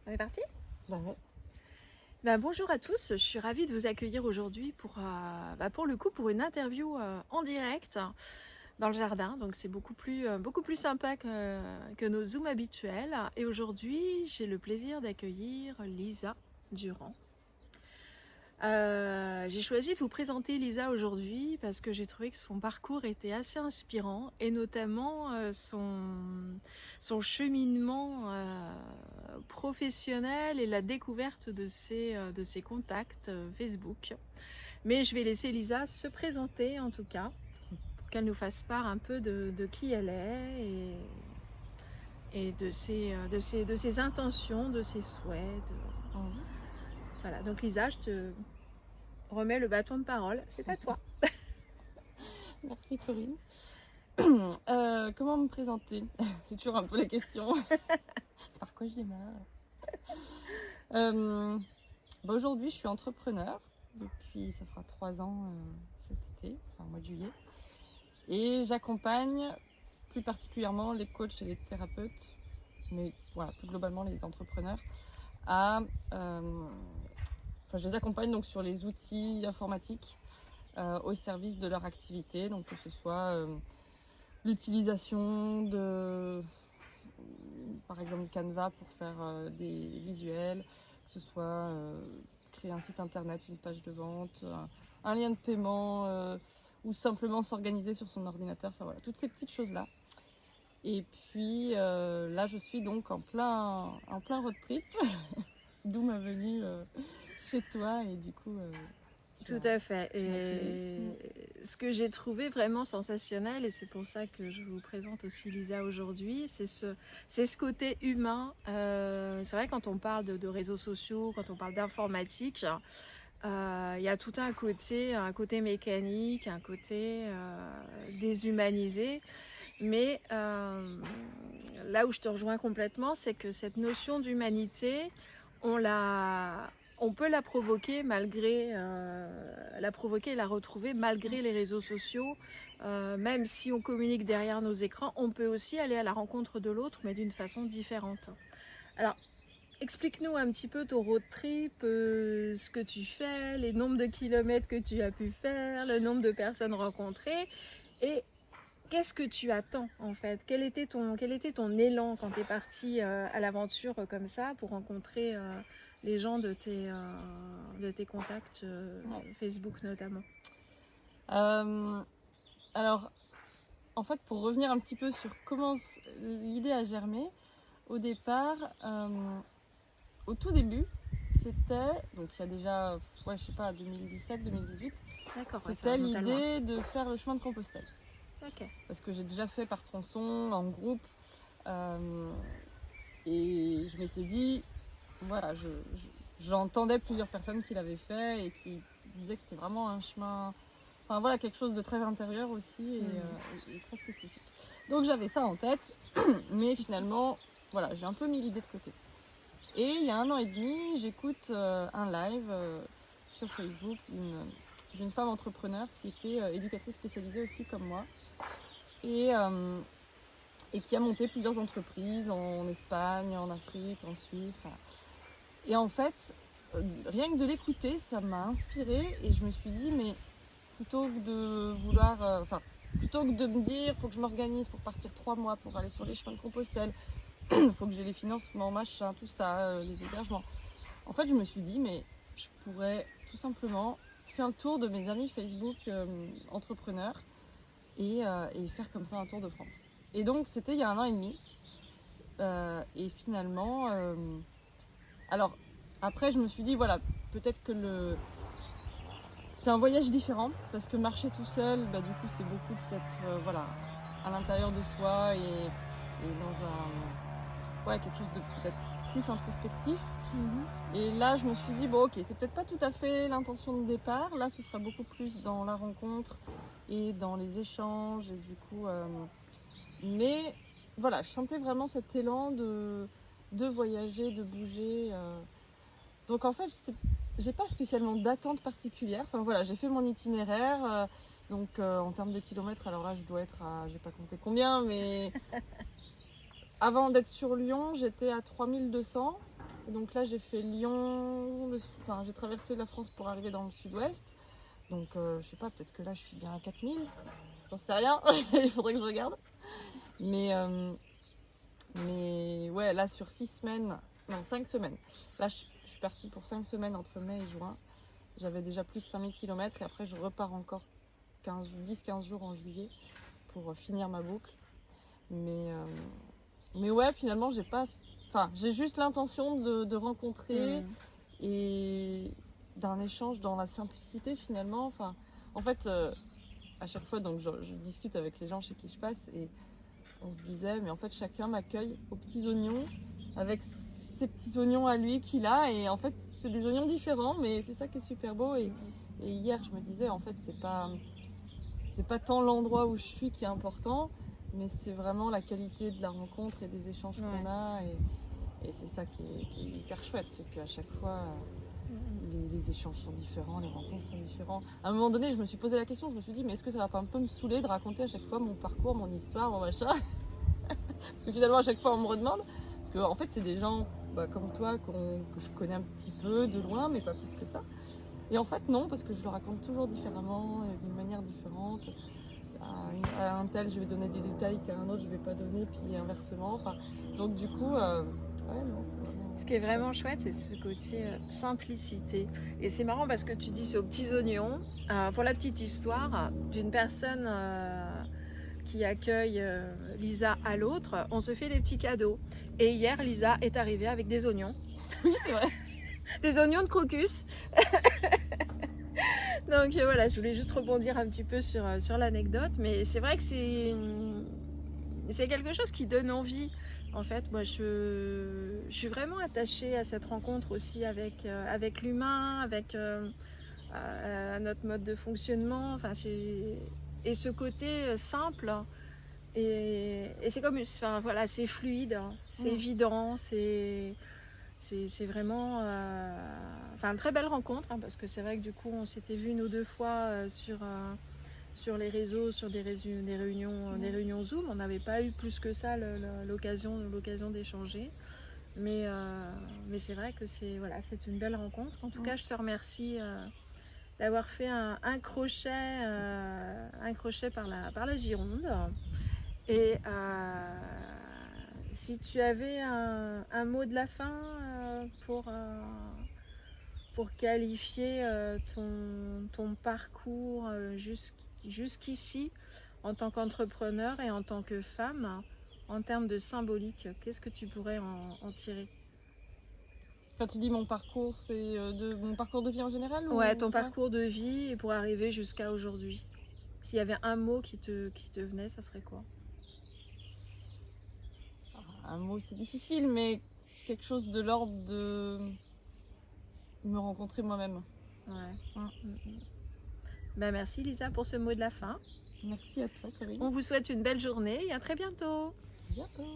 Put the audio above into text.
On est parti? Bah ouais. Bonjour à tous, je suis ravie de vous accueillir aujourd'hui pour le coup pour une interview en direct dans le jardin. Donc c'est beaucoup plus sympa que nos Zooms habituels. Et aujourd'hui, j'ai le plaisir d'accueillir Lisa Durand. J'ai choisi de vous présenter Lisa aujourd'hui parce que j'ai trouvé que son parcours était assez inspirant et notamment son cheminement professionnel et la découverte de ses contacts Facebook. Mais je vais laisser Lisa se présenter en tout cas pour qu'elle nous fasse part un peu de qui elle est et de ses intentions, de ses souhaits. Voilà, donc Lisa, je te remets le bâton de parole, c'est à toi. Merci Corinne. Comment me présenter? C'est toujours un peu la question. Par quoi je démarre? Aujourd'hui, je suis entrepreneur depuis, ça fera 3 ans cet été, enfin au mois de juillet. Et j'accompagne plus particulièrement les coachs et les thérapeutes, mais voilà, plus globalement les entrepreneurs, je les accompagne donc sur les outils informatiques au service de leur activité, donc que ce soit l'utilisation de, par exemple, Canva pour faire des visuels, que ce soit créer un site internet, une page de vente, un lien de paiement, ou simplement s'organiser sur son ordinateur, enfin voilà, toutes ces petites choses-là. Et puis là, je suis donc en plein road trip, d'où ma venue chez toi et du coup... Tout à fait. Et ce que j'ai trouvé vraiment sensationnel, et c'est pour ça que je vous présente aussi Lisa aujourd'hui, c'est ce côté humain. C'est vrai, quand on parle de réseaux sociaux, quand on parle d'informatique, il y a tout un côté mécanique, un côté déshumanisé. Mais là où je te rejoins complètement, c'est que cette notion d'humanité, on peut la provoquer et la retrouver malgré les réseaux sociaux. Même si on communique derrière nos écrans, on peut aussi aller à la rencontre de l'autre, mais d'une façon différente. Alors, explique-nous un petit peu ton road trip, ce que tu fais, les nombres de kilomètres que tu as pu faire, le nombre de personnes rencontrées, et qu'est-ce que tu attends en fait? Quel était ton élan quand tu es parti à l'aventure comme ça pour rencontrer les gens de tes contacts Facebook notamment? Alors, en fait, pour revenir un petit peu sur comment l'idée a germé, au départ, au tout début, c'était, donc il y a déjà, je sais pas, 2017-2018, c'était l'idée de faire le chemin de Compostelle. Okay. Parce que j'ai déjà fait par tronçon, en groupe, et je m'étais dit, voilà, j'entendais plusieurs personnes qui l'avaient fait et qui disaient que c'était vraiment un chemin, enfin voilà, quelque chose de très intérieur aussi et très spécifique. Donc j'avais ça en tête, mais finalement, voilà, j'ai un peu mis l'idée de côté. Et il y a 1 an et demi, j'écoute un live sur Facebook d'une femme entrepreneur qui était éducatrice spécialisée aussi comme moi et qui a monté plusieurs entreprises en Espagne, en Afrique, en Suisse. Voilà. Et en fait, rien que de l'écouter, ça m'a inspirée et je me suis dit, mais plutôt que de me dire, faut que je m'organise pour partir 3 mois pour aller sur les chemins de Compostelle, faut que j'ai les financements, machin, tout ça, les hébergements. En fait, je me suis dit, mais je pourrais tout simplement faire le tour de mes amis Facebook entrepreneurs et faire comme ça un tour de France. Et donc, c'était il y a 1 an et demi. Et finalement, alors après, je me suis dit, voilà, peut-être que c'est un voyage différent parce que marcher tout seul, du coup, c'est beaucoup peut-être, à l'intérieur de soi et dans quelque chose de peut-être plus introspectif. Et là, je me suis dit, bon, ok, c'est peut-être pas tout à fait l'intention de départ. Là, ce sera beaucoup plus dans la rencontre et dans les échanges. Et du coup, mais voilà, je sentais vraiment cet élan de voyager, de bouger. Donc en fait, j'ai pas spécialement d'attente particulière. Enfin voilà, j'ai fait mon itinéraire. Donc en termes de kilomètres, alors là, je dois être à, j'ai pas compté combien, mais avant d'être sur Lyon, j'étais à 3200. Et donc là, j'ai fait Lyon, j'ai traversé la France pour arriver dans le sud-ouest. Donc, je sais pas, peut-être que là, je suis bien à 4000. J'en sais rien, il faudrait que je regarde. Mais ouais, là, sur 6 semaines, non, 5 semaines. Là, je suis partie pour 5 semaines entre mai et juin. J'avais déjà plus de 5000 km et après, je repars encore 10-15 jours en juillet pour finir ma boucle. Mais ouais, finalement, j'ai juste l'intention de rencontrer et d'un échange dans la simplicité finalement. Enfin, en fait, à chaque fois, donc, je discute avec les gens chez qui je passe et on se disait, mais en fait, chacun m'accueille aux petits oignons avec ses petits oignons à lui qu'il a. Et en fait, c'est des oignons différents, mais c'est ça qui est super beau. Et hier, je me disais, en fait, c'est pas tant l'endroit où je suis qui est important, mais c'est vraiment la qualité de la rencontre et des échanges qu'on a. Et c'est ça qui est hyper chouette, c'est qu'à chaque fois, les échanges sont différents, les rencontres sont différentes. À un moment donné, je me suis posé la question, je me suis dit, mais est-ce que ça va pas un peu me saouler de raconter à chaque fois mon parcours, mon histoire, mon machin? Parce que finalement, à chaque fois, on me redemande. Parce que, en fait, c'est des gens comme toi que je connais un petit peu de loin, mais pas plus que ça. Et en fait, non, parce que je le raconte toujours différemment, d'une manière différente. À un tel, je vais donner des détails qu'à un autre, je vais pas donner, puis inversement. Enfin, donc, du coup, ouais, non, c'est vraiment... Ce qui est vraiment chouette, c'est ce côté simplicité. Et c'est marrant parce que tu dis c'est aux petits oignons. Pour la petite histoire, d'une personne qui accueille Lisa à l'autre, on se fait des petits cadeaux. Et hier, Lisa est arrivée avec des oignons. Oui, c'est vrai. Des oignons de crocus. Donc voilà, je voulais juste rebondir un petit peu sur l'anecdote. Mais c'est vrai que c'est quelque chose qui donne envie. En fait, moi, je suis vraiment attachée à cette rencontre aussi avec l'humain, avec à notre mode de fonctionnement. Enfin, et ce côté simple. Et c'est comme, enfin, voilà, c'est fluide, c'est évident, c'est vraiment enfin, une très belle rencontre, parce que c'est vrai que du coup, on s'était vu une ou deux fois sur les réseaux, sur des réunions Zoom. On n'avait pas eu plus que ça l'occasion d'échanger. Mais c'est vrai que c'est une belle rencontre. En tout cas, je te remercie d'avoir fait un crochet par la Gironde. Et si tu avais un mot de la fin pour qualifier ton parcours jusqu'ici en tant qu'entrepreneur et en tant que femme, en termes de symbolique, qu'est-ce que tu pourrais en tirer? Quand tu dis mon parcours, c'est mon parcours de vie en général Ouais, ton parcours de vie et pour arriver jusqu'à aujourd'hui. S'il y avait un mot qui te venait, ça serait quoi? Un mot, c'est difficile, mais quelque chose de l'ordre de me rencontrer moi-même. Ouais. Ben, merci Lisa pour ce mot de la fin. Merci à toi, Corinne. On vous souhaite une belle journée et à très bientôt. À bientôt.